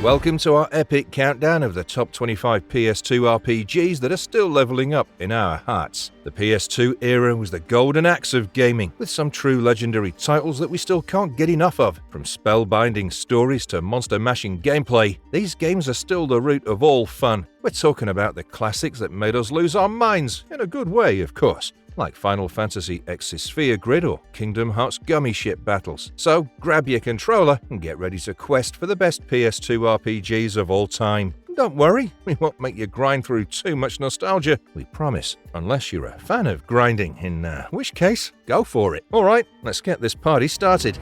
Welcome to our epic countdown of the top 25 PS2 RPGs that are still leveling up in our hearts. The PS2 era was the golden axe of gaming, with some true legendary titles that we still can't get enough of. From spellbinding stories to monster-mashing gameplay, these games are still the root of all fun. We're talking about the classics that made us lose our minds, in a good way, of course, like Final Fantasy X's Sphere Grid or Kingdom Hearts Gummy Ship battles. So grab your controller and get ready to quest for the best PS2 RPGs of all time. Don't worry, we won't make you grind through too much nostalgia, we promise. Unless you're a fan of grinding, in which case, go for it. Alright, let's get this party started.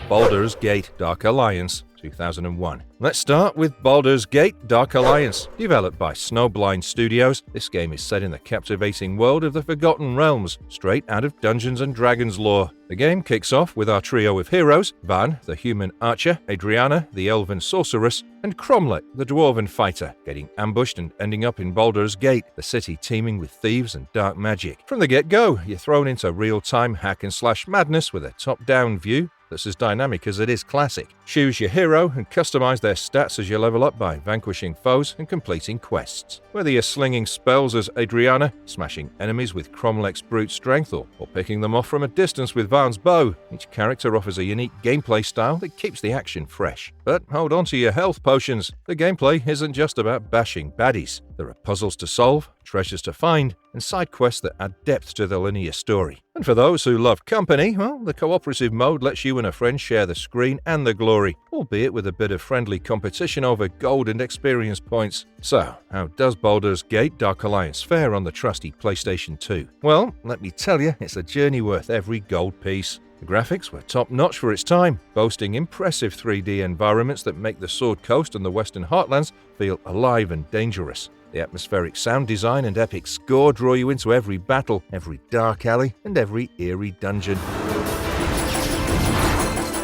Baldur's Gate Dark Alliance 2001. Let's start with Baldur's Gate Dark Alliance. Developed by Snowblind Studios, this game is set in the captivating world of the Forgotten Realms, straight out of Dungeons & Dragons lore. The game kicks off with our trio of heroes, Van, the human archer, Adriana, the elven sorceress, and Cromlech, the dwarven fighter, getting ambushed and ending up in Baldur's Gate, the city teeming with thieves and dark magic. From the get-go, you're thrown into real-time hack-and-slash madness with a top-down view that's as dynamic as it is classic. Choose your hero and customize their stats as you level up by vanquishing foes and completing quests. Whether you're slinging spells as Adriana, smashing enemies with Cromlech's brute strength, or picking them off from a distance with Van's bow, each character offers a unique gameplay style that keeps the action fresh. But hold on to your health potions. The gameplay isn't just about bashing baddies. There are puzzles to solve, treasures to find, and side quests that add depth to the linear story. And for those who love company, well, the cooperative mode lets you and a friend share the screen and the glory, albeit with a bit of friendly competition over gold and experience points. So, how does Baldur's Gate Dark Alliance fare on the trusty PlayStation 2? Well, let me tell you, it's a journey worth every gold piece. The graphics were top-notch for its time, boasting impressive 3D environments that make the Sword Coast and the Western Heartlands feel alive and dangerous. The atmospheric sound design and epic score draw you into every battle, every dark alley, and every eerie dungeon.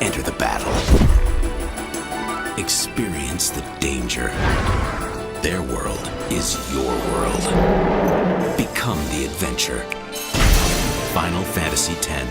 Enter the battle. Experience the danger. Their world is your world. Become the adventure. Final Fantasy X.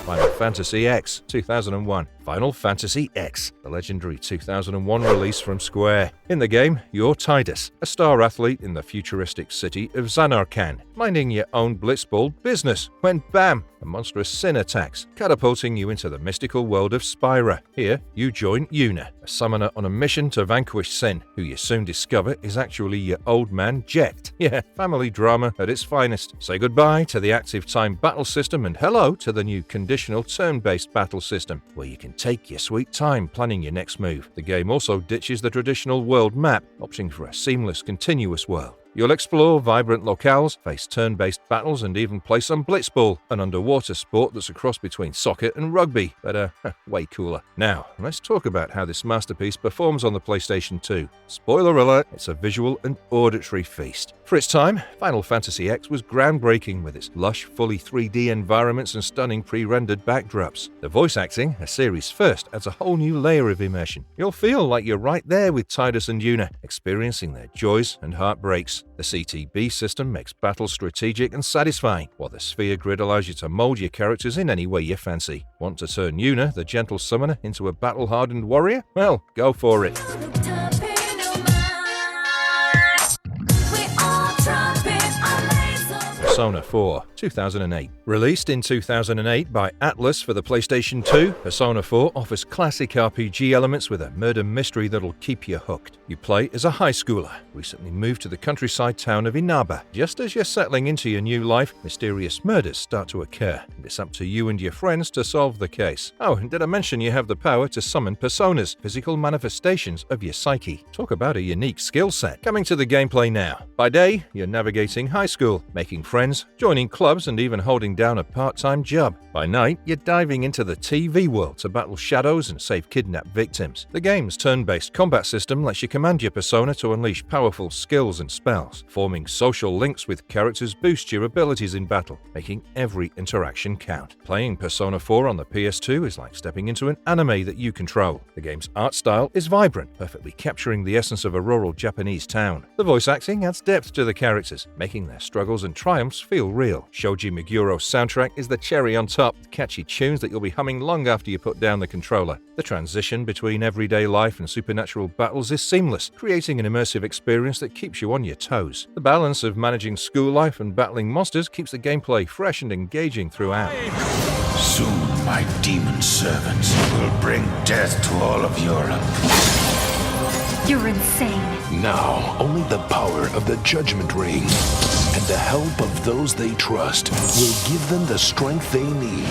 Final Fantasy X 2001. Final Fantasy X, the legendary 2001 release from Square. In the game, you're Tidus, a star athlete in the futuristic city of Zanarkand, minding your own blitzball business, when bam, a monstrous sin attacks, catapulting you into the mystical world of Spyra. Here, you join Yuna, a summoner on a mission to vanquish Sin, who you soon discover is actually your old man Jecht. Yeah, family drama at its finest. Say goodbye to the active time battle system and hello to the new conditional turn-based battle system, where you can take your sweet time planning your next move. The game also ditches the traditional world map, opting for a seamless, continuous world. You'll explore vibrant locales, face turn-based battles, and even play some blitzball, an underwater sport that's a cross between soccer and rugby, but way cooler. Now, let's talk about how this masterpiece performs on the PlayStation 2. Spoiler alert, it's a visual and auditory feast. For its time, Final Fantasy X was groundbreaking with its lush, fully 3D environments and stunning pre-rendered backdrops. The voice acting, a series first, adds a whole new layer of immersion. You'll feel like you're right there with Tidus and Yuna, experiencing their joys and heartbreaks. The CTB system makes battles strategic and satisfying, while the Sphere Grid allows you to mold your characters in any way you fancy. Want to turn Yuna, the gentle summoner, into a battle-hardened warrior? Well, go for it. Persona 4 2008. Released in 2008 by Atlus for the PlayStation 2, Persona 4 offers classic RPG elements with a murder mystery that'll keep you hooked. You play as a high schooler, recently moved to the countryside town of Inaba. Just as you're settling into your new life, mysterious murders start to occur, and it's up to you and your friends to solve the case. Oh, and did I mention you have the power to summon personas, physical manifestations of your psyche? Talk about a unique skill set. Coming to the gameplay now. By day, you're navigating high school, making friends, joining clubs, and even holding down a part-time job. By night, you're diving into the TV world to battle shadows and save kidnapped victims. The game's turn-based combat system lets you command your persona to unleash powerful powerful skills and spells. Forming social links with characters boosts your abilities in battle, making every interaction count. Playing Persona 4 on the PS2 is like stepping into an anime that you control. The game's art style is vibrant, perfectly capturing the essence of a rural Japanese town. The voice acting adds depth to the characters, making their struggles and triumphs feel real. Shoji Meguro's soundtrack is the cherry on top, with catchy tunes that you'll be humming long after you put down the controller. The transition between everyday life and supernatural battles is seamless, creating an immersive experience that keeps you on your toes. The balance of managing school life and battling monsters keeps the gameplay fresh and engaging throughout. Soon my demon servants will bring death to all of Europe. You're insane. Now, only the power of the Judgment Ring and the help of those they trust will give them the strength they need.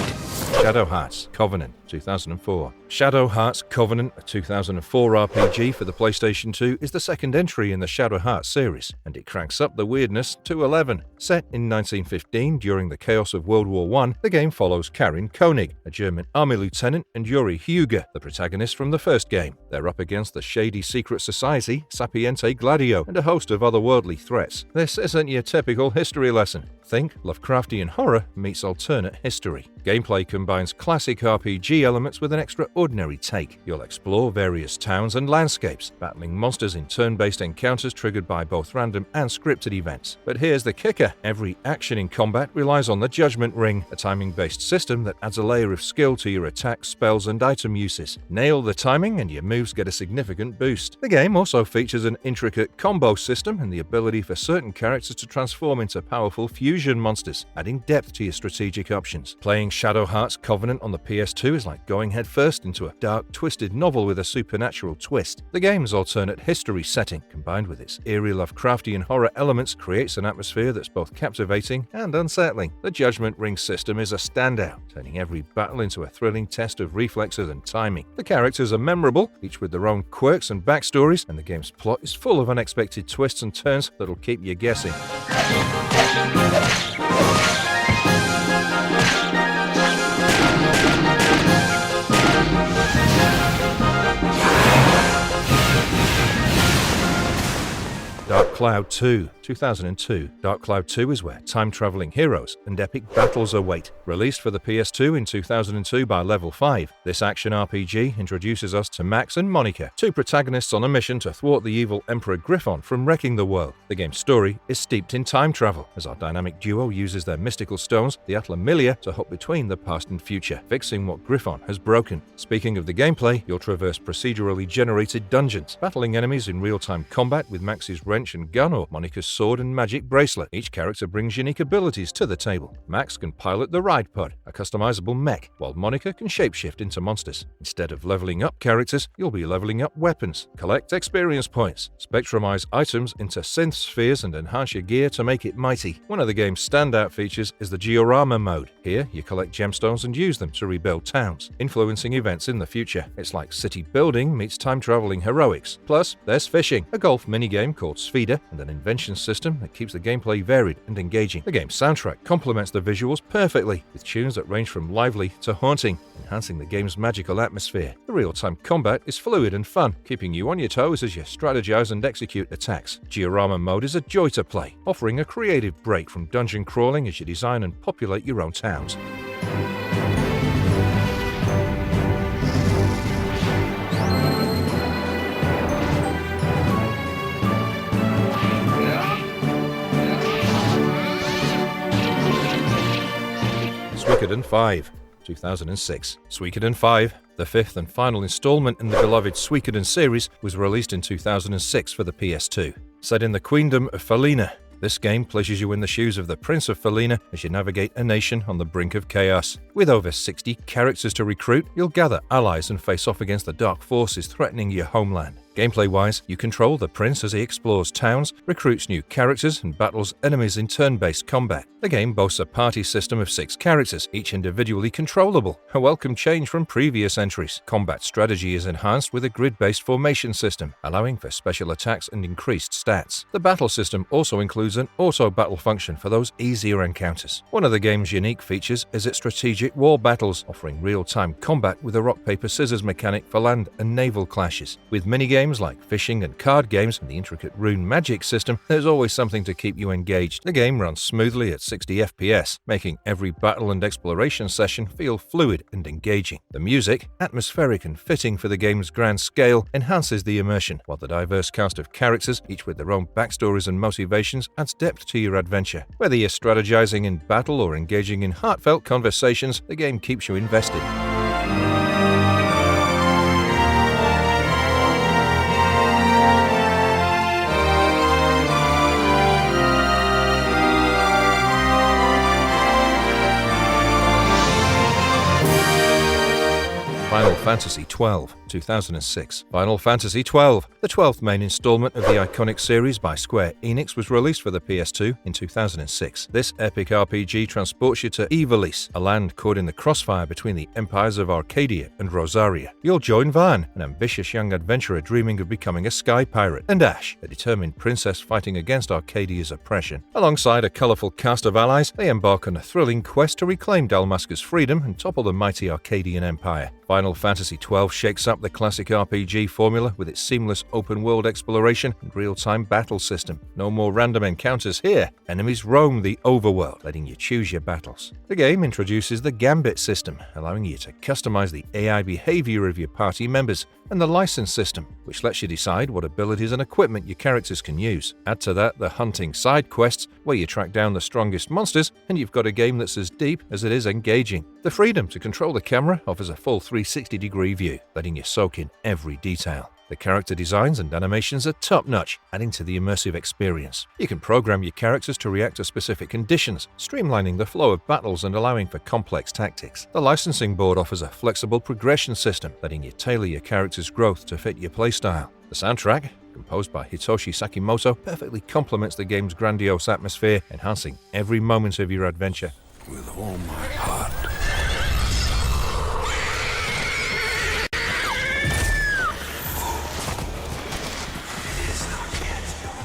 Shadow Hearts Covenant 2004. Shadow Hearts Covenant, a 2004 RPG for the PlayStation 2, is the second entry in the Shadow Hearts series, and it cranks up the weirdness to 11. Set in 1915 during the chaos of World War I, the game follows Karin Koenig, a German army lieutenant, and Yuri Huger, the protagonist from the first game. They're up against the shady secret society, Sapiente Gladio, and a host of otherworldly threats. This isn't your typical history lesson. Think Lovecraftian horror meets alternate history. Gameplay combines classic RPG elements with an extraordinary take. You'll explore various towns and landscapes, battling monsters in turn-based encounters triggered by both random and scripted events. But here's the kicker. Every action in combat relies on the Judgment Ring, a timing-based system that adds a layer of skill to your attacks, spells, and item uses. Nail the timing and your moves get a significant boost. The game also features an intricate combo system and the ability for certain characters to transform into powerful fusion monsters, adding depth to your strategic options. Playing Shadow Hearts Covenant on the PS2 is like going headfirst into a dark, twisted novel with a supernatural twist. The game's alternate history setting, combined with its eerie Lovecraftian horror elements, creates an atmosphere that's both captivating and unsettling. The Judgment Ring system is a standout, turning every battle into a thrilling test of reflexes and timing. The characters are memorable, each with their own quirks and backstories, and the game's plot is full of unexpected twists and turns that'll keep you guessing. Dark Cloud 2, 2002. Dark Cloud 2 is where time-traveling heroes and epic battles await. Released for the PS2 in 2002 by Level 5, this action RPG introduces us to Max and Monica, two protagonists on a mission to thwart the evil Emperor Griffon from wrecking the world. The game's story is steeped in time travel, as our dynamic duo uses their mystical stones, the Atla-Milia, to hop between the past and future, fixing what Griffon has broken. Speaking of the gameplay, you'll traverse procedurally generated dungeons, battling enemies in real-time combat with Max's wrench and gun or Monica's sword and magic bracelet. Each character brings unique abilities to the table. Max can pilot the Ride Pod, a customizable mech, while Monica can shapeshift into monsters. Instead of leveling up characters, you'll be leveling up weapons. Collect experience points, spectrumize items into synth spheres, and enhance your gear to make it mighty. One of the game's standout features is the Diorama mode. Here, you collect gemstones and use them to rebuild towns, influencing events in the future. It's like city building meets time-traveling heroics. Plus, there's fishing, a golf minigame called Sfida, and an invention system that keeps the gameplay varied and engaging. The game's soundtrack complements the visuals perfectly, with tunes that range from lively to haunting, enhancing the game's magical atmosphere. The real-time combat is fluid and fun, keeping you on your toes as you strategize and execute attacks. Diorama mode is a joy to play, offering a creative break from dungeon crawling as you design and populate your own towns. Suikoden 5, 2006. Suikoden 5, the fifth and final installment in the beloved Suikoden series, was released in 2006 for the PS2. Set in the Queendom of Felina, this game places you in the shoes of the Prince of Felina as you navigate a nation on the brink of chaos. With over 60 characters to recruit, you'll gather allies and face off against the dark forces threatening your homeland. Gameplay-wise, you control the prince as he explores towns, recruits new characters, and battles enemies in turn-based combat. The game boasts a party system of 6 characters, each individually controllable, a welcome change from previous entries. Combat strategy is enhanced with a grid-based formation system, allowing for special attacks and increased stats. The battle system also includes an auto-battle function for those easier encounters. One of the game's unique features is its strategic war battles, offering real-time combat with a rock-paper-scissors mechanic for land and naval clashes. With minigames games like fishing and card games and the intricate rune magic system, there's always something to keep you engaged. The game runs smoothly at 60 FPS, making every battle and exploration session feel fluid and engaging. The music, atmospheric and fitting for the game's grand scale, enhances the immersion, while the diverse cast of characters, each with their own backstories and motivations, adds depth to your adventure. Whether you're strategizing in battle or engaging in heartfelt conversations, the game keeps you invested. Final Fantasy XII, 2006. Final Fantasy XII, the 12th main installment of the iconic series by Square Enix, was released for the PS2 in 2006. This epic RPG transports you to Ivalice, a land caught in the crossfire between the empires of Arcadia and Rosaria. You'll join Van, an ambitious young adventurer dreaming of becoming a sky pirate, and Ash, a determined princess fighting against Arcadia's oppression. Alongside a colourful cast of allies, they embark on a thrilling quest to reclaim Dalmasca's freedom and topple the mighty Arcadian Empire. Final Fantasy XII shakes up the classic RPG formula with its seamless open-world exploration and real-time battle system. No more random encounters here. Enemies roam the overworld, letting you choose your battles. The game introduces the Gambit system, allowing you to customize the AI behavior of your party members, and the license system, which lets you decide what abilities and equipment your characters can use. Add to that the hunting side quests, where you track down the strongest monsters, and you've got a game that's as deep as it is engaging. The freedom to control the camera offers a full 360-degree view, letting you soak in every detail. The character designs and animations are top-notch, adding to the immersive experience. You can program your characters to react to specific conditions, streamlining the flow of battles and allowing for complex tactics. The licensing board offers a flexible progression system, letting you tailor your character's growth to fit your playstyle. The soundtrack, composed by Hitoshi Sakimoto, perfectly complements the game's grandiose atmosphere, enhancing every moment of your adventure. With all my heart.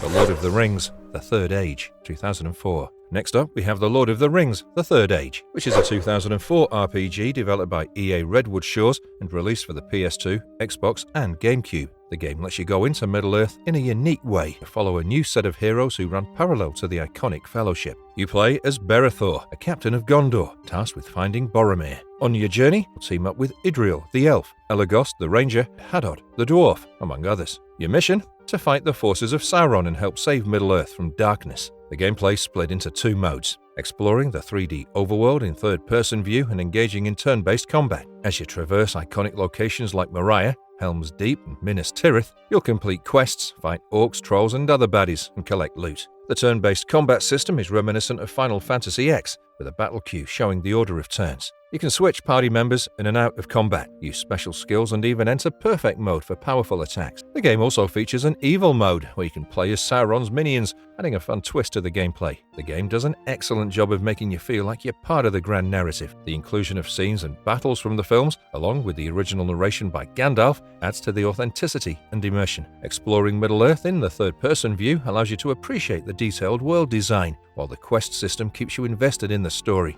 The Lord of the Rings, The Third Age, 2004. Next up, we have The Lord of the Rings, The Third Age, which is a 2004 RPG developed by EA Redwood Shores and released for the PS2, Xbox, and GameCube. The game lets you go into Middle-earth in a unique way to follow a new set of heroes who run parallel to the iconic Fellowship. You play as Berethor, a captain of Gondor, tasked with finding Boromir. On your journey, you'll team up with Idril, the elf, Elagos, the ranger, Hadod, the dwarf, among others. Your mission? To fight the forces of Sauron and help save Middle-earth from darkness. The gameplay is split into two modes: exploring the 3D overworld in third-person view and engaging in turn-based combat. As you traverse iconic locations like Moria, Helm's Deep, and Minas Tirith, you'll complete quests, fight orcs, trolls, and other baddies, and collect loot. The turn-based combat system is reminiscent of Final Fantasy X, with a battle queue showing the order of turns. You can switch party members in and out of combat, use special skills, and even enter perfect mode for powerful attacks. The game also features an evil mode, where you can play as Sauron's minions, adding a fun twist to the gameplay. The game does an excellent job of making you feel like you're part of the grand narrative. The inclusion of scenes and battles from the films, along with the original narration by Gandalf, adds to the authenticity and immersion. Exploring Middle-earth in the third-person view allows you to appreciate the detailed world design, while the quest system keeps you invested in the story.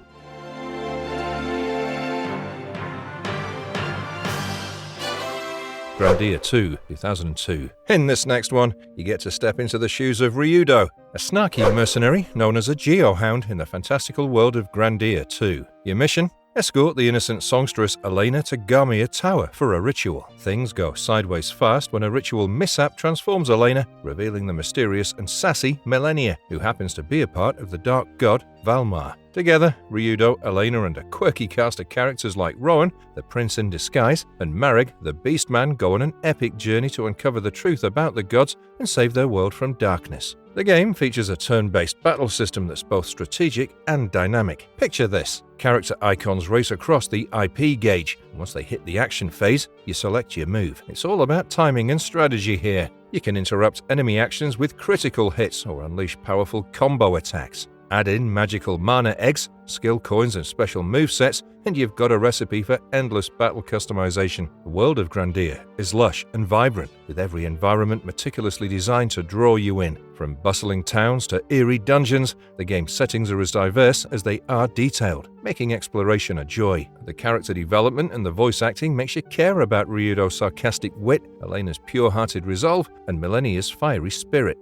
Grandia 2, 2002. In this next one, you get to step into the shoes of Ryudo, a snarky mercenary known as a geohound in the fantastical world of Grandia 2. Your mission? Escort the innocent songstress Elena to Garmia Tower for a ritual. Things go sideways fast when a ritual mishap transforms Elena, revealing the mysterious and sassy Melania, who happens to be a part of the dark god Valmar. Together, Ryudo, Elena, and a quirky cast of characters like Rowan, the prince in disguise, and Marek, the beastman, go on an epic journey to uncover the truth about the gods and save their world from darkness. The game features a turn-based battle system that's both strategic and dynamic. Picture this: character icons race across the IP gauge, and once they hit the action phase, you select your move. It's all about timing and strategy here. You can interrupt enemy actions with critical hits or unleash powerful combo attacks. Add in magical mana eggs, skill coins and special movesets, and you've got a recipe for endless battle customization. The world of Grandia is lush and vibrant, with every environment meticulously designed to draw you in. From bustling towns to eerie dungeons, the game's settings are as diverse as they are detailed, making exploration a joy. The character development and the voice acting makes you care about Ryudo's sarcastic wit, Elena's pure-hearted resolve, and Millennia's fiery spirit.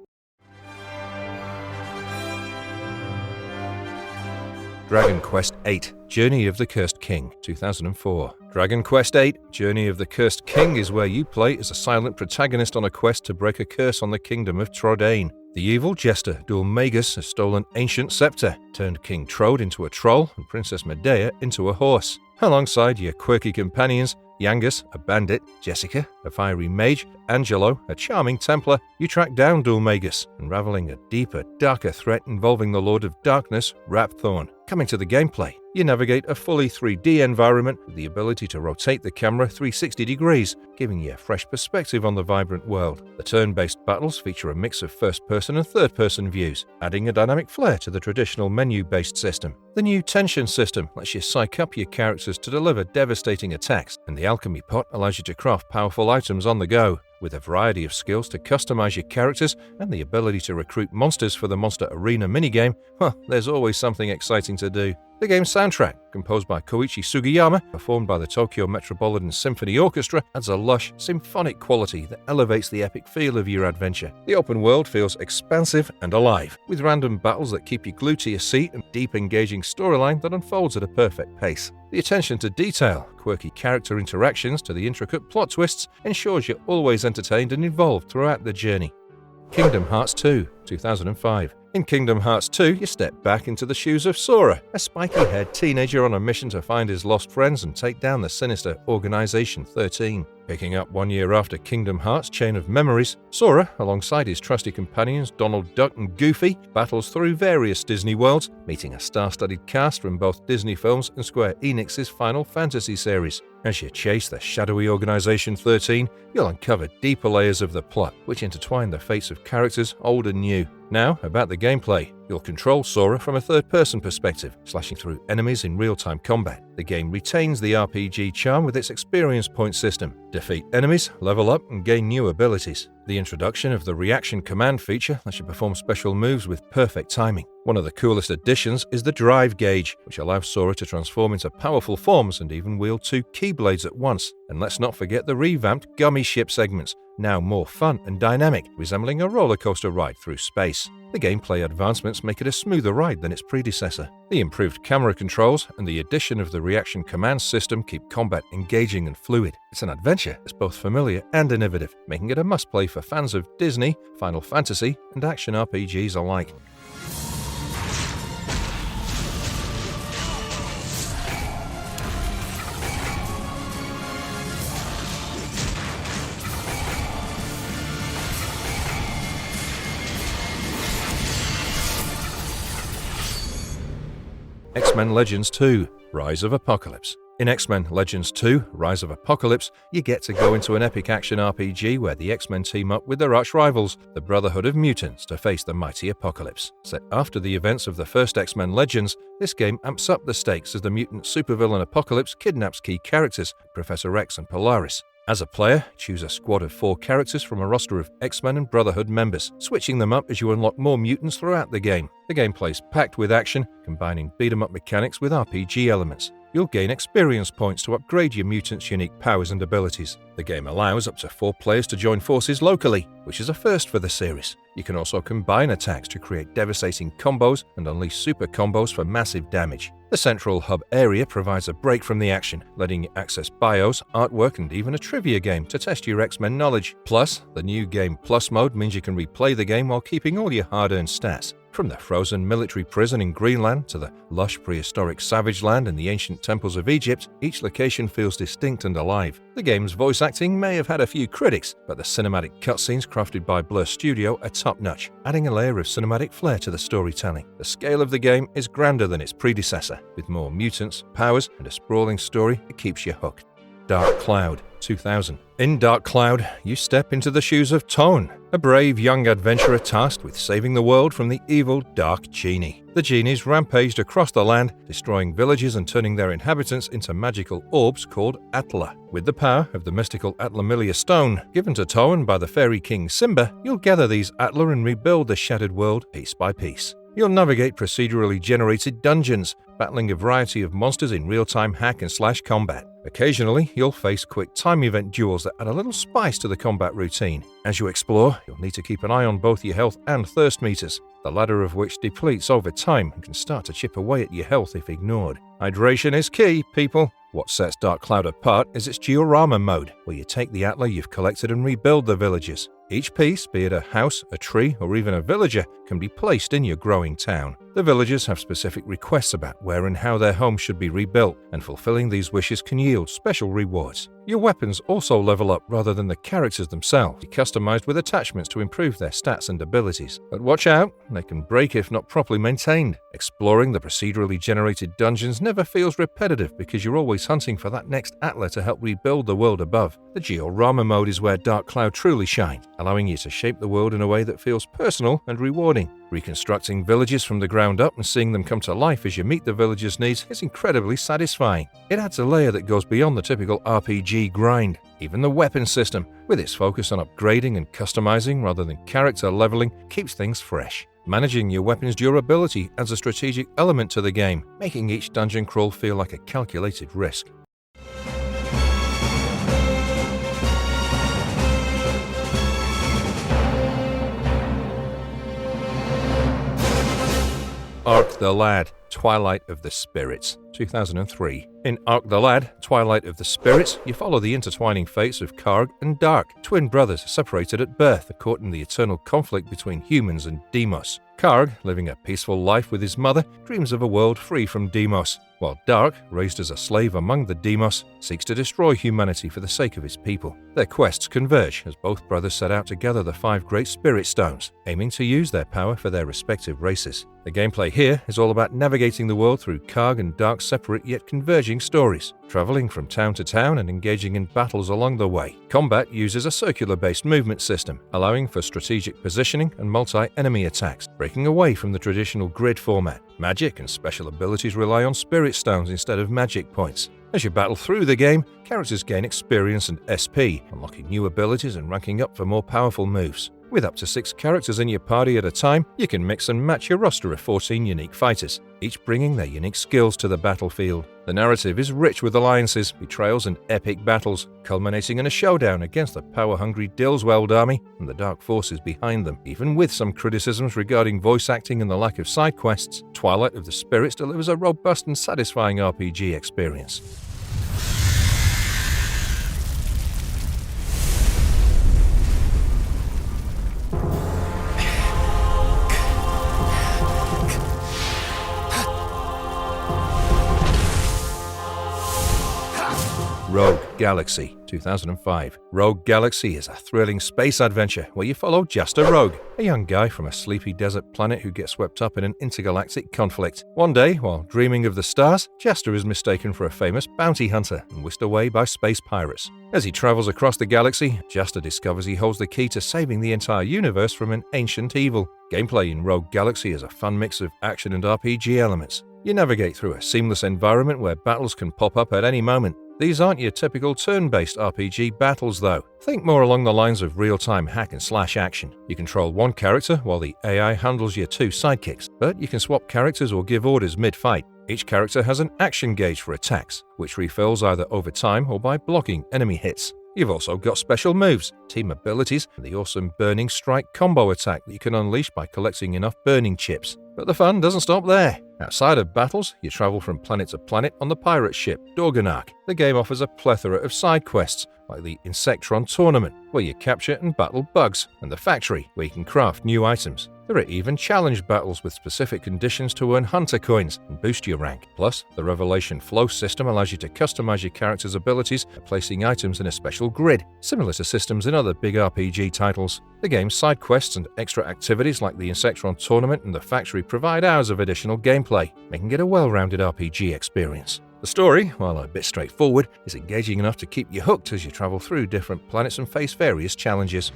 Dragon Quest VIII Journey of the Cursed King, 2004. Dragon Quest VIII Journey of the Cursed King is where you play as a silent protagonist on a quest to break a curse on the kingdom of Trodain. The evil jester Dulmagus has stolen ancient scepter, turned King Trode into a troll and Princess Medea into a horse. Alongside your quirky companions, Yangus, a bandit, Jessica, a fiery mage, Angelo, a charming Templar, you track down Dulmagus, unraveling a deeper, darker threat involving the Lord of Darkness, Rapthorn. Coming to the gameplay, you navigate a fully 3D environment with the ability to rotate the camera 360 degrees, giving you a fresh perspective on the vibrant world. The turn-based battles feature a mix of first-person and third-person views, adding a dynamic flair to the traditional menu-based system. The new tension system lets you psych up your characters to deliver devastating attacks, and the alchemy pot allows you to craft powerful items on the go. With a variety of skills to customize your characters and the ability to recruit monsters for the Monster Arena minigame, there's always something exciting to do. The game's soundtrack, composed by Koichi Sugiyama, performed by the Tokyo Metropolitan Symphony Orchestra, adds a lush, symphonic quality that elevates the epic feel of your adventure. The open world feels expansive and alive, with random battles that keep you glued to your seat and deep, engaging storyline that unfolds at a perfect pace. The attention to detail, quirky character interactions to the intricate plot twists ensures you're always entertained and involved throughout the journey. Kingdom Hearts 2, 2005. In Kingdom Hearts 2, you step back into the shoes of Sora, a spiky-haired teenager on a mission to find his lost friends and take down the sinister Organization 13. Picking up 1 year after Kingdom Hearts' Chain of Memories, Sora, alongside his trusty companions Donald Duck and Goofy, battles through various Disney worlds, meeting a star-studded cast from both Disney films and Square Enix's Final Fantasy series. As you chase the shadowy Organization 13, you'll uncover deeper layers of the plot, which intertwine the fates of characters old and new. Now, about the gameplay. You'll control Sora from a third-person perspective, slashing through enemies in real-time combat. The game retains the RPG charm with its experience point system. Defeat enemies, level up, and gain new abilities. The introduction of the reaction command feature lets you perform special moves with perfect timing. One of the coolest additions is the drive gauge, which allows Sora to transform into powerful forms and even wield 2 keyblades at once. And let's not forget the revamped gummy ship segments, now more fun and dynamic, resembling a roller coaster ride through space. The gameplay advancements make it a smoother ride than its predecessor. The improved camera controls and the addition of the reaction command system keep combat engaging and fluid. It's an adventure that's both familiar and innovative, making it a must-play for fans of Disney, Final Fantasy, and action RPGs alike. X-Men Legends 2 Rise of Apocalypse. In X-Men Legends 2 Rise of Apocalypse, you get to go into an epic action RPG where the X-Men team up with their arch-rivals, the Brotherhood of Mutants, to face the mighty Apocalypse. Set after the events of the first X-Men Legends, this game amps up the stakes as the mutant supervillain Apocalypse kidnaps key characters, Professor X and Polaris. As a player, choose a squad of 4 characters from a roster of X-Men and Brotherhood members, switching them up as you unlock more mutants throughout the game. The gameplay's packed with action, combining beat-em-up mechanics with RPG elements. You'll gain experience points to upgrade your mutants' unique powers and abilities. The game allows up to 4 players to join forces locally, which is a first for the series. You can also combine attacks to create devastating combos and unleash super combos for massive damage. The central hub area provides a break from the action, letting you access bios, artwork, and even a trivia game to test your X-Men knowledge. Plus, the new Game Plus mode means you can replay the game while keeping all your hard-earned stats. From the frozen military prison in Greenland to the lush prehistoric savage land and the ancient temples of Egypt, each location feels distinct and alive. The game's voice acting may have had a few critics, but the cinematic cutscenes crafted by Blur Studio are top-notch, adding a layer of cinematic flair to the storytelling. The scale of the game is grander than its predecessor, with more mutants, powers, and a sprawling story that keeps you hooked. Dark Cloud 2000. In Dark Cloud, you step into the shoes of Tone, a brave young adventurer tasked with saving the world from the evil Dark Genie. The genies rampaged across the land, destroying villages and turning their inhabitants into magical orbs called Atla. With the power of the mystical Atlamilia stone, given to Toan by the fairy king Simba, you'll gather these Atla and rebuild the shattered world piece by piece. You'll navigate procedurally generated dungeons, battling a variety of monsters in real-time hack-and-slash combat. Occasionally, you'll face quick time event duels that add a little spice to the combat routine. As you explore, you'll need to keep an eye on both your health and thirst meters, the latter of which depletes over time and can start to chip away at your health if ignored. Hydration is key, people. What sets Dark Cloud apart is its diorama mode, where you take the Atla you've collected and rebuild the villages. Each piece, be it a house, a tree, or even a villager, can be placed in your growing town. The villagers have specific requests about where and how their homes should be rebuilt, and fulfilling these wishes can yield special rewards. Your weapons also level up rather than the characters themselves, customized with attachments to improve their stats and abilities. But watch out, they can break if not properly maintained. Exploring the procedurally generated dungeons never feels repetitive because you're always hunting for that next Atla to help rebuild the world above. The diorama mode is where Dark Cloud truly shines, allowing you to shape the world in a way that feels personal and rewarding. Reconstructing villages from the ground up and seeing them come to life as you meet the villagers' needs is incredibly satisfying. It adds a layer that goes beyond the typical RPG grind. Even the weapon system, with its focus on upgrading and customizing rather than character leveling, keeps things fresh. Managing your weapon's durability adds a strategic element to the game, making each dungeon crawl feel like a calculated risk. Ark the Lad, Twilight of the Spirits, 2003. In Ark the Lad, Twilight of the Spirits, you follow the intertwining fates of Karg and Dark, twin brothers separated at birth, caught in the eternal conflict between humans and Deimos. Karg, living a peaceful life with his mother, dreams of a world free from Deimos, while Dark, raised as a slave among the Deimos, seeks to destroy humanity for the sake of his people. Their quests converge as both brothers set out to gather the 5 great spirit stones, aiming to use their power for their respective races. The gameplay here is all about navigating the world through Karg and Dark's separate yet converging stories, traveling from town to town and engaging in battles along the way. Combat uses a circular-based movement system, allowing for strategic positioning and multi-enemy attacks, breaking away from the traditional grid format. Magic and special abilities rely on spirit stones instead of magic points. As you battle through the game, characters gain experience and SP, unlocking new abilities and ranking up for more powerful moves. With up to 6 characters in your party at a time, you can mix and match your roster of 14 unique fighters, each bringing their unique skills to the battlefield. The narrative is rich with alliances, betrayals, and epic battles, culminating in a showdown against the power-hungry Dillsweld army and the dark forces behind them. Even with some criticisms regarding voice acting and the lack of side quests, Twilight of the Spirits delivers a robust and satisfying RPG experience. Rogue Galaxy, 2005. Rogue Galaxy is a thrilling space adventure where you follow Jaster Rogue, a young guy from a sleepy desert planet who gets swept up in an intergalactic conflict. One day, while dreaming of the stars, Jaster is mistaken for a famous bounty hunter and whisked away by space pirates. As he travels across the galaxy, Jaster discovers he holds the key to saving the entire universe from an ancient evil. Gameplay in Rogue Galaxy is a fun mix of action and RPG elements. You navigate through a seamless environment where battles can pop up at any moment. These aren't your typical turn-based RPG battles though. Think more along the lines of real-time hack-and-slash action. You control one character while the AI handles your 2 sidekicks, but you can swap characters or give orders mid-fight. Each character has an action gauge for attacks, which refills either over time or by blocking enemy hits. You've also got special moves, team abilities, and the awesome Burning Strike combo attack that you can unleash by collecting enough burning chips. But the fun doesn't stop there. Outside of battles, you travel from planet to planet on the pirate ship Dorganark. The game offers a plethora of side quests, like the Insectron Tournament, where you capture and battle bugs, and the Factory, where you can craft new items. There are even challenge battles with specific conditions to earn hunter coins and boost your rank. Plus, the Revelation Flow system allows you to customize your character's abilities by placing items in a special grid, similar to systems in other big RPG titles. The game's side quests and extra activities like the Insectron Tournament and the Factory provide hours of additional gameplay, making it a well-rounded RPG experience. The story, while a bit straightforward, is engaging enough to keep you hooked as you travel through different planets and face various challenges.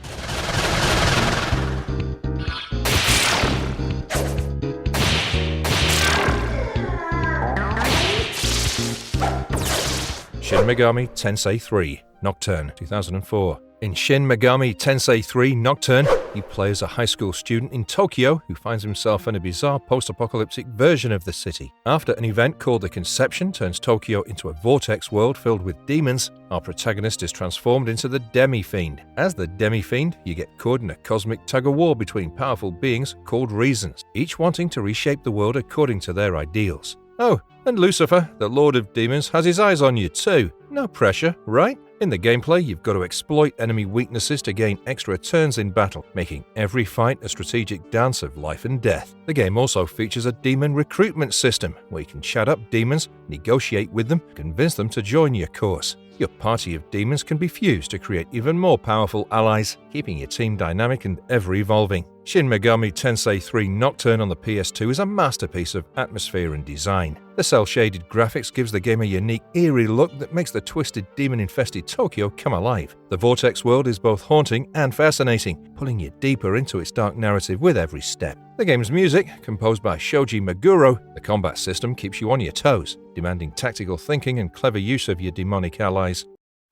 Shin Megami Tensei 3 Nocturne 2004. In Shin Megami Tensei 3 Nocturne, you play as a high school student in Tokyo who finds himself in a bizarre post-apocalyptic version of the city. After an event called the Conception turns Tokyo into a vortex world filled with demons, our protagonist is transformed into the Demi-Fiend. As the Demi-Fiend, you get caught in a cosmic tug-of-war between powerful beings called Reasons, each wanting to reshape the world according to their ideals. Oh, and Lucifer, the Lord of Demons, has his eyes on you too. No pressure, right? In the gameplay, you've got to exploit enemy weaknesses to gain extra turns in battle, making every fight a strategic dance of life and death. The game also features a demon recruitment system, where you can chat up demons, negotiate with them, and convince them to join your cause. Your party of demons can be fused to create even more powerful allies, keeping your team dynamic and ever-evolving. Shin Megami Tensei 3 Nocturne on the PS2 is a masterpiece of atmosphere and design. The cel-shaded graphics gives the game a unique, eerie look that makes the twisted, demon-infested Tokyo come alive. The Vortex world is both haunting and fascinating, pulling you deeper into its dark narrative with every step. The game's music, composed by Shoji Meguro, the combat system keeps you on your toes, demanding tactical thinking and clever use of your demonic allies.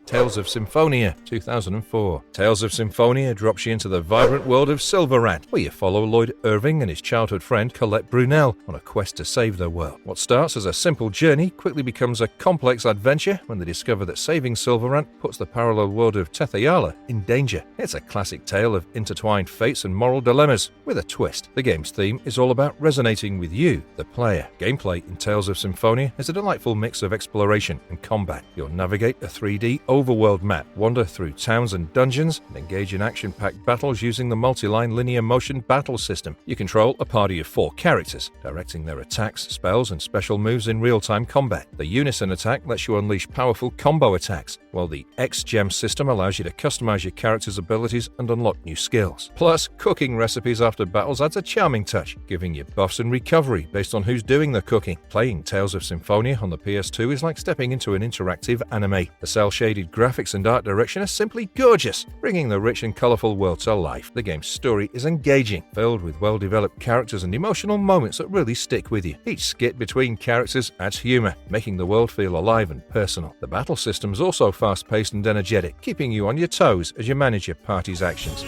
Tales of Symphonia 2004. Tales of Symphonia drops you into the vibrant world of Silverrat, where you follow Lloyd Irving and his childhood friend Colette Brunel on a quest to save their world. What starts as a simple journey quickly becomes a complex adventure when they discover that saving Silverrat puts the parallel world of Tetheala in danger. It's a classic tale of intertwined fates and moral dilemmas, with a twist. The game's theme is all about resonating with you, the player. Gameplay in Tales of Symphonia is a delightful mix of exploration and combat. You'll navigate a 3D overworld map, wander through towns and dungeons, and engage in action-packed battles using the multi-line linear motion battle system. You control a party of 4 characters, directing their attacks, spells, and special moves in real-time combat. The Unison attack lets you unleash powerful combo attacks, while the X-Gem system allows you to customize your character's abilities and unlock new skills. Plus, cooking recipes after battles adds a charming touch, giving you buffs and recovery based on who's doing the cooking. Playing Tales of Symphonia on the PS2 is like stepping into an interactive anime. The cel-shaded graphics and art direction are simply gorgeous, bringing the rich and colourful world to life. The game's story is engaging, filled with well-developed characters and emotional moments that really stick with you. Each skit between characters adds humour, making the world feel alive and personal. The battle system's also fast-paced and energetic, keeping you on your toes as you manage your party's actions.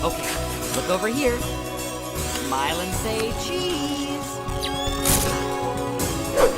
Okay, look over here. Smile and say cheese.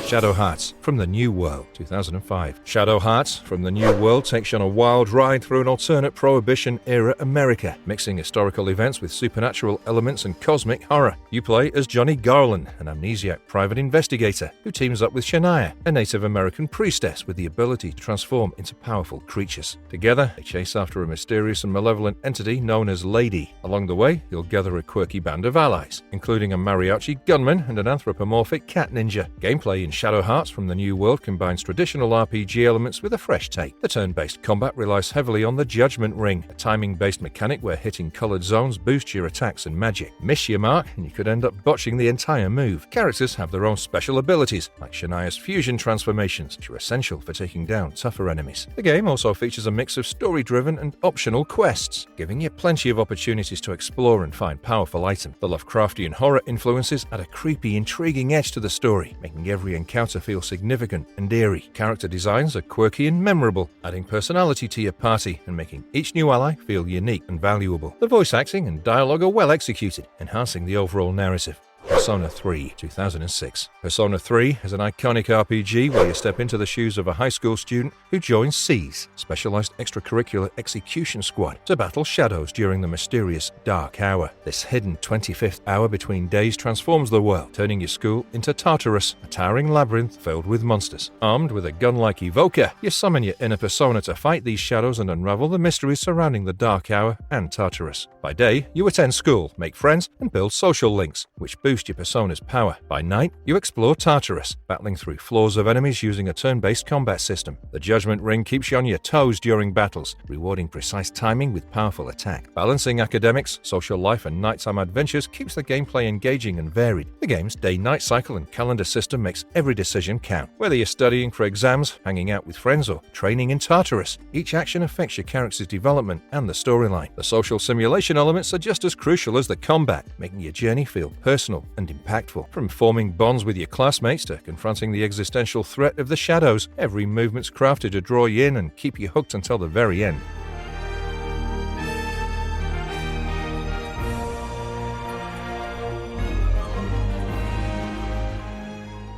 Shadow Hearts from the New World 2005. Shadow Hearts from the New World takes you on a wild ride through an alternate Prohibition-era America, mixing historical events with supernatural elements and cosmic horror. You play as Johnny Garland, an amnesiac private investigator who teams up with Shania, a Native American priestess with the ability to transform into powerful creatures. Together, they chase after a mysterious and malevolent entity known as Lady. Along the way, you'll gather a quirky band of allies, including a mariachi gunman and an anthropomorphic cat ninja. Gameplay in Shadow Hearts from the New World combines traditional RPG elements with a fresh take. The turn-based combat relies heavily on the Judgment Ring, a timing-based mechanic where hitting coloured zones boosts your attacks and magic. Miss your mark, and you could end up botching the entire move. Characters have their own special abilities, like Shania's fusion transformations, which are essential for taking down tougher enemies. The game also features a mix of story-driven and optional quests, giving you plenty of opportunities to explore and find powerful items. The Lovecraftian horror influences add a creepy, intriguing edge to the story, making every encounter feel significant and eerie. Character designs are quirky and memorable, adding personality to your party and making each new ally feel unique and valuable. The voice acting and dialogue are well executed, enhancing the overall narrative. Persona 3 2006. Persona 3 is an iconic RPG where you step into the shoes of a high school student who joins SEAS, Specialized Extracurricular Execution Squad, to battle shadows during the mysterious Dark Hour. This hidden 25th hour between days transforms the world, turning your school into Tartarus, a towering labyrinth filled with monsters. Armed with a gun-like evoker, you summon your inner persona to fight these shadows and unravel the mysteries surrounding the Dark Hour and Tartarus. By day, you attend school, make friends, and build social links, which boost your persona's power. By night, you explore Tartarus, battling through floors of enemies using a turn-based combat system. The Judgment Ring keeps you on your toes during battles, rewarding precise timing with powerful attack. Balancing academics, social life, and nighttime adventures keeps the gameplay engaging and varied. The game's day-night cycle and calendar system makes every decision count. Whether you're studying for exams, hanging out with friends, or training in Tartarus, each action affects your character's development and the storyline. The social simulation elements are just as crucial as the combat, making your journey feel personal and impactful. From forming bonds with your classmates to confronting the existential threat of the shadows, every movement's crafted to draw you in and keep you hooked until the very end.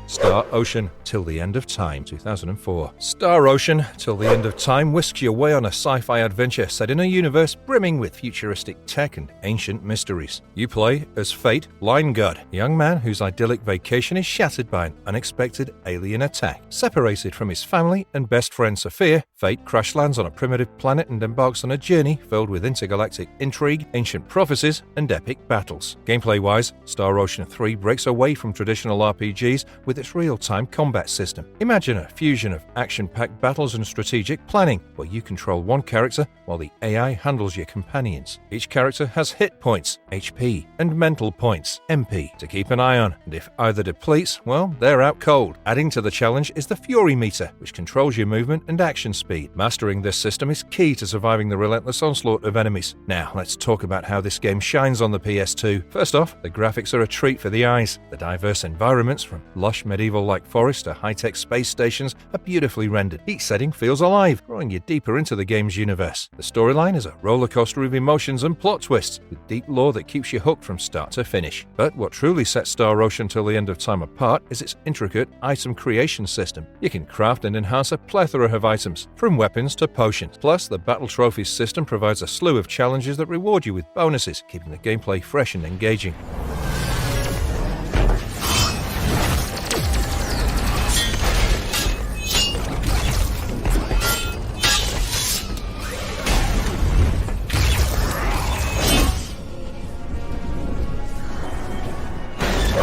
Star Ocean, Till the End of Time, 2004. Star Ocean, Till the End of Time whisks you away on a sci-fi adventure set in a universe brimming with futuristic tech and ancient mysteries. You play as Fate Blind-God, a young man whose idyllic vacation is shattered by an unexpected alien attack. Separated from his family and best friend Sophia, Fate crash lands on a primitive planet and embarks on a journey filled with intergalactic intrigue, ancient prophecies, and epic battles. Gameplay-wise, Star Ocean 3 breaks away from traditional RPGs with its real-time combat system. Imagine a fusion of action-packed battles and strategic planning, where you control one character while the AI handles your companions. Each character has hit points, HP, and mental points, MP, to keep an eye on, and if either depletes, well, they're out cold. Adding to the challenge is the Fury meter, which controls your movement and action speed. Mastering this system is key to surviving the relentless onslaught of enemies. Now, let's talk about how this game shines on the PS2. First off, the graphics are a treat for the eyes. The diverse environments, from lush medieval-like forests to high-tech space stations, are beautifully rendered. Each setting feels alive, drawing you deeper into the game's universe. The storyline is a rollercoaster of emotions and plot twists, with deep lore that keeps you hooked from start to finish. But what truly sets Star Ocean Till the End of Time apart is its intricate item creation system. You can craft and enhance a plethora of items, from weapons to potions. Plus, the Battle Trophies system provides a slew of challenges that reward you with bonuses, keeping the gameplay fresh and engaging.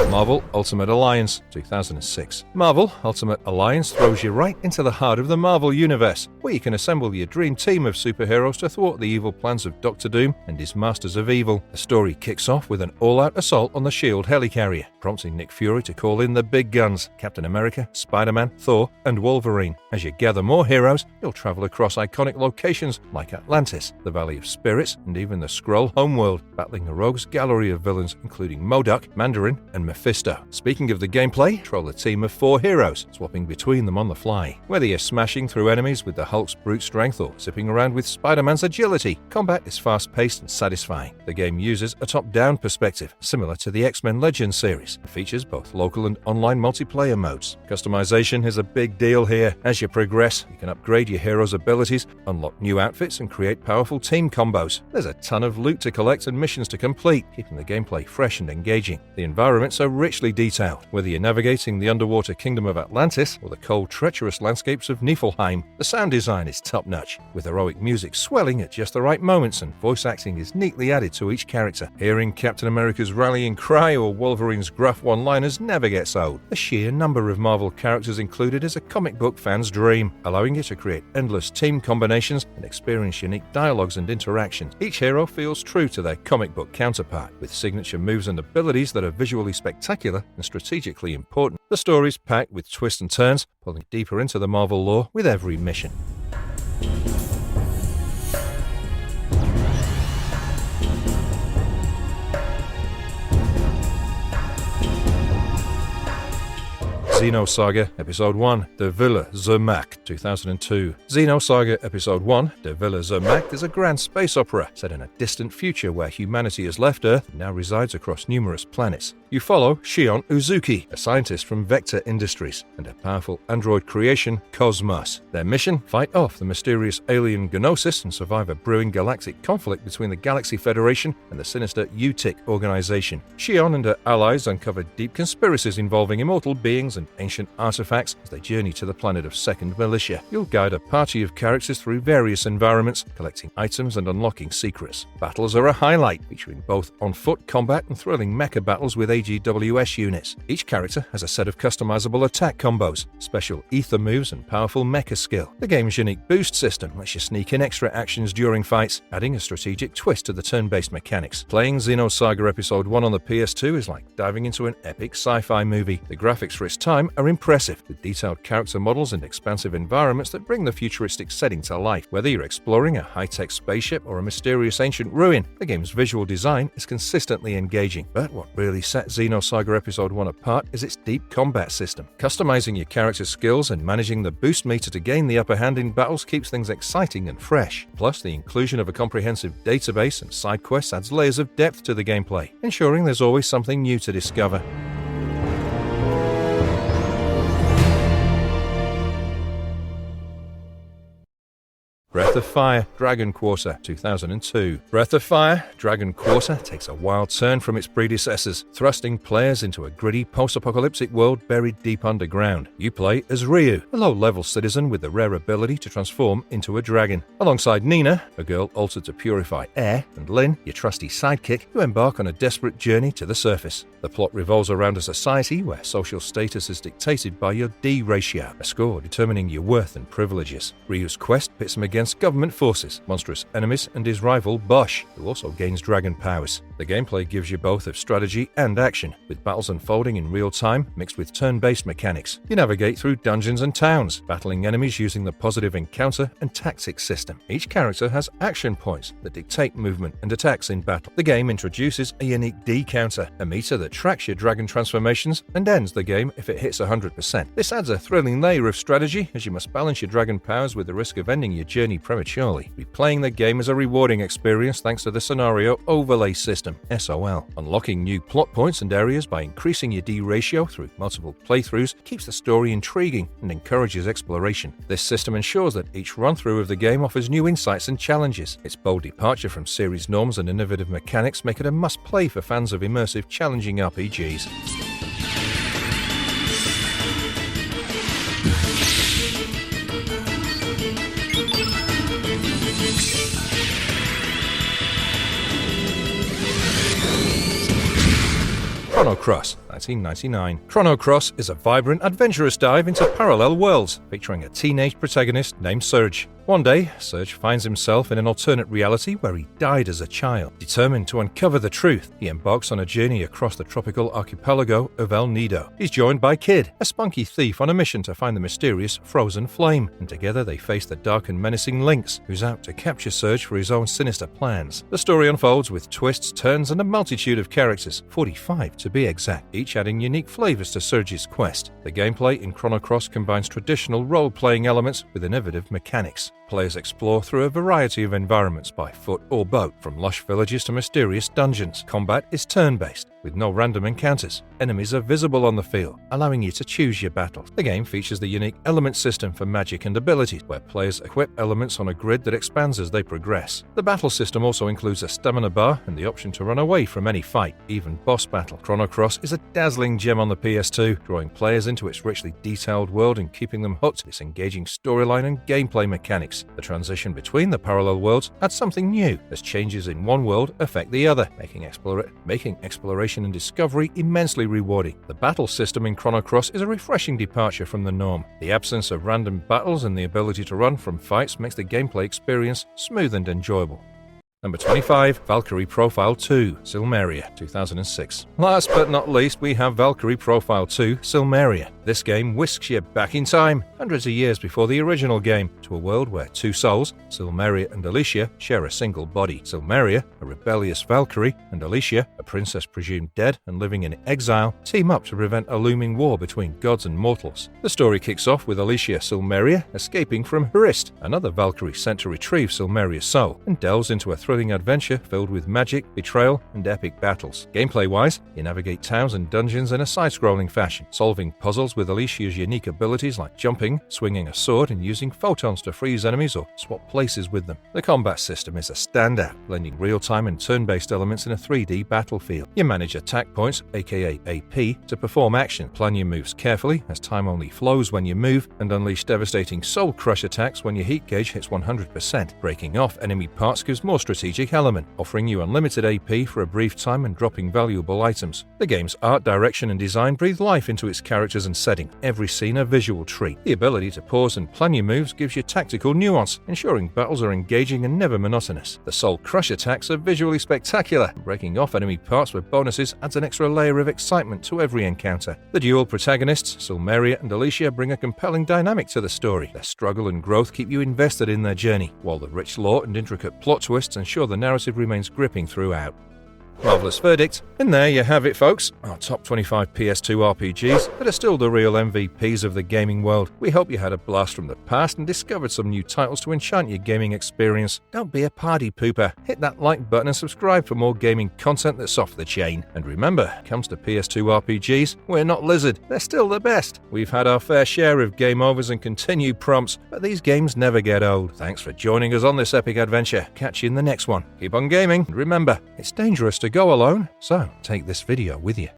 Marvel Ultimate Alliance, 2006. Marvel Ultimate Alliance throws you right into the heart of the Marvel Universe, where you can assemble your dream team of superheroes to thwart the evil plans of Doctor Doom and his Masters of Evil. The story kicks off with an all-out assault on the S.H.I.E.L.D. helicarrier, prompting Nick Fury to call in the big guns, Captain America, Spider-Man, Thor, and Wolverine. As you gather more heroes, you'll travel across iconic locations like Atlantis, the Valley of Spirits, and even the Skrull homeworld, battling a rogue's gallery of villains including MODOK, Mandarin, and Mephisto. Speaking of the gameplay, control a team of 4 heroes, swapping between them on the fly. Whether you're smashing through enemies with the Hulk's brute strength or zipping around with Spider-Man's agility, combat is fast-paced and satisfying. The game uses a top-down perspective, similar to the X-Men Legends series. It features both local and online multiplayer modes. Customization is a big deal here. As you progress, you can upgrade your hero's abilities, unlock new outfits, and create powerful team combos. There's a ton of loot to collect and missions to complete, keeping the gameplay fresh and engaging. The environments are richly detailed. Whether you're navigating the underwater kingdom of Atlantis or the cold, treacherous landscapes of Niflheim, the sound design is top-notch, with heroic music swelling at just the right moments, and voice acting is neatly added to each character. Hearing Captain America's rallying cry or Wolverine's gruff one-liners never gets old. The sheer number of Marvel characters included is a comic book fan's dream, allowing you to create endless team combinations and experience unique dialogues and interactions. Each hero feels true to their comic book counterpart, with signature moves and abilities that are visually spectacular and strategically important. The story's packed with twists and turns, pulling deeper into the Marvel lore with every mission. Xenosaga Episode 1, The Villa Zermatt, 2002. Xenosaga Episode 1, The Villa Zermatt is a grand space opera set in a distant future where humanity has left Earth and now resides across numerous planets. You follow Shion Uzuki, a scientist from Vector Industries, and a powerful android creation, Cosmos. Their mission? Fight off the mysterious alien Gnosis and survive a brewing galactic conflict between the Galaxy Federation and the sinister UTIC organization. Shion and her allies uncover deep conspiracies involving immortal beings and ancient artifacts as they journey to the planet of Second Militia. You'll guide a party of characters through various environments, collecting items and unlocking secrets. Battles are a highlight, featuring both on-foot combat and thrilling mecha battles with AGWS units. Each character has a set of customizable attack combos, special ether moves, and powerful mecha skill. The game's unique boost system lets you sneak in extra actions during fights, adding a strategic twist to the turn-based mechanics. Playing Xenosaga Episode 1 on the PS2 is like diving into an epic sci-fi movie. The graphics for its time time are impressive, with detailed character models and expansive environments that bring the futuristic setting to life. Whether you're exploring a high-tech spaceship or a mysterious ancient ruin, the game's visual design is consistently engaging. But what really sets Xenosaga Episode 1 apart is its deep combat system. Customizing your character's skills and managing the boost meter to gain the upper hand in battles keeps things exciting and fresh. Plus, the inclusion of a comprehensive database and side quests adds layers of depth to the gameplay, ensuring there's always something new to discover. Breath of Fire, Dragon Quarter, 2002. Breath of Fire, Dragon Quarter takes a wild turn from its predecessors, thrusting players into a gritty post-apocalyptic world buried deep underground. You play as Ryu, a low-level citizen with the rare ability to transform into a dragon. Alongside Nina, a girl altered to purify air, and Lin, your trusty sidekick, you embark on a desperate journey to the surface. The plot revolves around a society where social status is dictated by your D ratio, a score determining your worth and privileges. Ryu's quest pits him against government forces, monstrous enemies, and his rival Bosch, who also gains dragon powers. The gameplay gives you both of strategy and action, with battles unfolding in real time mixed with turn-based mechanics. You navigate through dungeons and towns, battling enemies using the positive encounter and tactics system. Each character has action points that dictate movement and attacks in battle. The game introduces a unique D counter, a meter that tracks your dragon transformations and ends the game if it hits 100%. This adds a thrilling layer of strategy, as you must balance your dragon powers with the risk of ending your journey prematurely. Replaying the game is a rewarding experience thanks to the Scenario Overlay System, SOL. Unlocking new plot points and areas by increasing your D ratio through multiple playthroughs keeps the story intriguing and encourages exploration. This system ensures that each run-through of the game offers new insights and challenges. Its bold departure from series norms and innovative mechanics make it a must-play for fans of immersive, challenging RPGs. Chrono Cross, 1999. Chrono Cross is a vibrant, adventurous dive into parallel worlds, featuring a teenage protagonist named Serge. One day, Serge finds himself in an alternate reality where he died as a child. Determined to uncover the truth, he embarks on a journey across the tropical archipelago of El Nido. He's joined by Kid, a spunky thief on a mission to find the mysterious frozen flame, and together they face the dark and menacing Lynx, who's out to capture Serge for his own sinister plans. The story unfolds with twists, turns, and a multitude of characters, 45 to be exact, each adding unique flavors to Serge's quest. The gameplay in Chrono Cross combines traditional role-playing elements with innovative mechanics. Players explore through a variety of environments by foot or boat, from lush villages to mysterious dungeons. Combat is turn-based, with no random encounters. Enemies are visible on the field, allowing you to choose your battles. The game features the unique element system for magic and abilities, where players equip elements on a grid that expands as they progress. The battle system also includes a stamina bar and the option to run away from any fight, even boss battle. Chrono Cross is a dazzling gem on the PS2, drawing players into its richly detailed world and keeping them hooked to its engaging storyline and gameplay mechanics. The transition between the parallel worlds adds something new, as changes in one world affect the other, making exploration and discovery immensely rewarding. The battle system in Chrono Cross is a refreshing departure from the norm. The absence of random battles and the ability to run from fights makes the gameplay experience smooth and enjoyable. Number 25, Valkyrie Profile 2, Silmeria, 2006. Last but not least, we have Valkyrie Profile 2, Silmeria. This game whisks you back in time, hundreds of years before the original game, to a world where two souls, Silmeria and Alicia, share a single body. Silmeria, a rebellious Valkyrie, and Alicia, a princess presumed dead and living in exile, team up to prevent a looming war between gods and mortals. The story kicks off with Alicia Silmeria escaping from Hrist, another Valkyrie sent to retrieve Silmeria's soul, and delves into a thrilling adventure filled with magic, betrayal, and epic battles. Gameplay-wise, you navigate towns and dungeons in a side-scrolling fashion, solving puzzles with Alicia's unique abilities like jumping, swinging a sword, and using photons to freeze enemies or swap places with them. The combat system is a standout, blending real-time and turn-based elements in a 3D battlefield. You manage attack points, aka AP, to perform action. Plan your moves carefully, as time only flows when you move, and unleash devastating soul crush attacks when your heat gauge hits 100%. Breaking off enemy parts gives more strategic element, offering you unlimited AP for a brief time and dropping valuable items. The game's art direction and design breathe life into its characters and setting, every scene a visual treat. The ability to pause and plan your moves gives you tactical nuance, ensuring battles are engaging and never monotonous. The Soul Crush attacks are visually spectacular. Breaking off enemy parts with bonuses adds an extra layer of excitement to every encounter. The dual protagonists, Silmeria and Alicia, bring a compelling dynamic to the story. Their struggle and growth keep you invested in their journey, while the rich lore and intricate plot twists ensure the narrative remains gripping throughout. Marvelous verdict. And there you have it, folks. Our top 25 PS2 RPGs that are still the real MVPs of the gaming world. We hope you had a blast from the past and discovered some new titles to enchant your gaming experience. Don't be a party pooper. Hit that like button and subscribe for more gaming content that's off the chain. And remember, when it comes to PS2 RPGs, we're not Lizard. They're still the best. We've had our fair share of game overs and continued prompts, but these games never get old. Thanks for joining us on this epic adventure. Catch you in the next one. Keep on gaming, and remember, it's dangerous to go alone, so take this video with you.